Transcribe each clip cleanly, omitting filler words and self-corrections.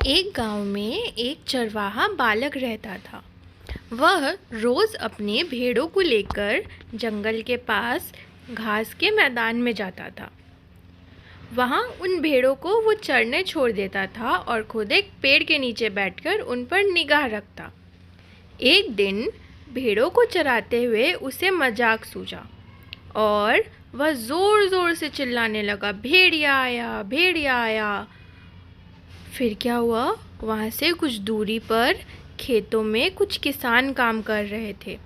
एक गांव में एक चरवाहा बालक रहता था। वह रोज़ अपने भेड़ों को लेकर जंगल के पास घास के मैदान में जाता था। वहाँ उन भेड़ों को वो चरने छोड़ देता था और खुद एक पेड़ के नीचे बैठकर उन पर निगाह रखता। एक दिन भेड़ों को चराते हुए उसे मजाक सूझा और वह ज़ोर ज़ोर से चिल्लाने लगा, भेड़िया आया, भेड़िया आया। फिर क्या हुआ, वहाँ से कुछ दूरी पर खेतों में कुछ किसान काम कर रहे थे।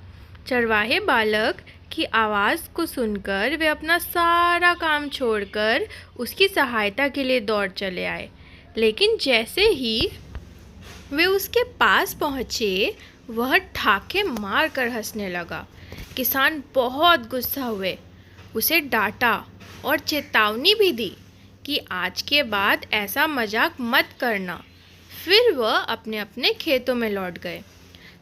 चरवाहे बालक की आवाज़ को सुनकर वे अपना सारा काम छोड़कर उसकी सहायता के लिए दौड़ चले आए। लेकिन जैसे ही वे उसके पास पहुँचे, वह ठाके मार कर हंसने लगा। किसान बहुत गुस्सा हुए, उसे डांटा और चेतावनी भी दी कि आज के बाद ऐसा मजाक मत करना। फिर वह अपने अपने खेतों में लौट गए।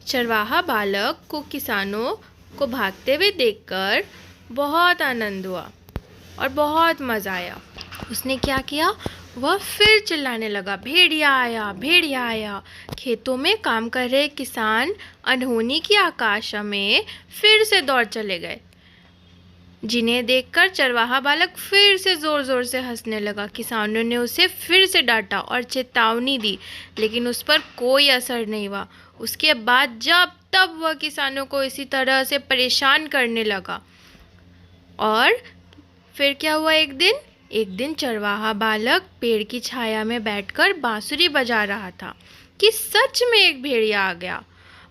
चरवाहा बालक को किसानों को भागते हुए देखकर बहुत आनंद हुआ और बहुत मज़ा आया। उसने क्या किया, वह फिर चिल्लाने लगा, भेड़िया आया, भेड़िया आया। खेतों में काम कर रहे किसान अनहोनी की आकाश में फिर से दौड़ चले गए, जिन्हें देखकर चरवाहा बालक फिर से ज़ोर ज़ोर से हंसने लगा। किसानों ने उसे फिर से डांटा और चेतावनी दी, लेकिन उस पर कोई असर नहीं हुआ। उसके बाद जब तब वह किसानों को इसी तरह से परेशान करने लगा। और फिर क्या हुआ, एक दिन चरवाहा बालक पेड़ की छाया में बैठकर बांसुरी बजा रहा था कि सच में एक भेड़िया आ गया।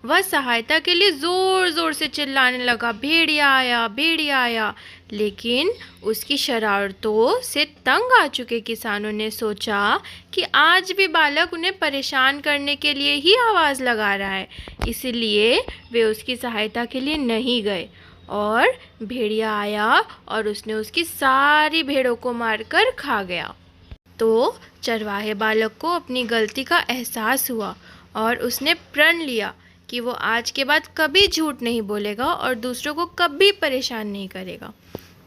वह सहायता के लिए ज़ोर ज़ोर से चिल्लाने लगा, भेड़िया आया, भेड़िया आया। लेकिन उसकी शरारतों से तंग आ चुके किसानों ने सोचा कि आज भी बालक उन्हें परेशान करने के लिए ही आवाज़ लगा रहा है, इसलिए वे उसकी सहायता के लिए नहीं गए। और भेड़िया आया और उसने उसकी सारी भेड़ों को मारकर खा गया। तो चरवाहे बालक को अपनी गलती का एहसास हुआ और उसने प्रण लिया कि वो आज के बाद कभी झूठ नहीं बोलेगा और दूसरों को कभी परेशान नहीं करेगा।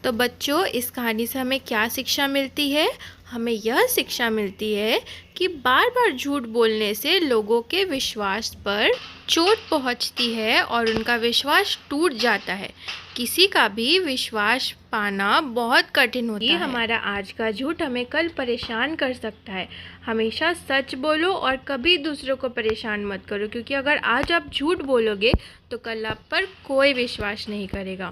तो बच्चों, इस कहानी से हमें क्या शिक्षा मिलती है? हमें यह शिक्षा मिलती है कि बार बार झूठ बोलने से लोगों के विश्वास पर चोट पहुंचती है और उनका विश्वास टूट जाता है। किसी का भी विश्वास पाना बहुत कठिन होता है। हमारा आज का झूठ हमें कल परेशान कर सकता है। हमेशा सच बोलो और कभी दूसरों को परेशान मत करो, क्योंकि अगर आज आप झूठ बोलोगे तो कल आप पर कोई विश्वास नहीं करेगा।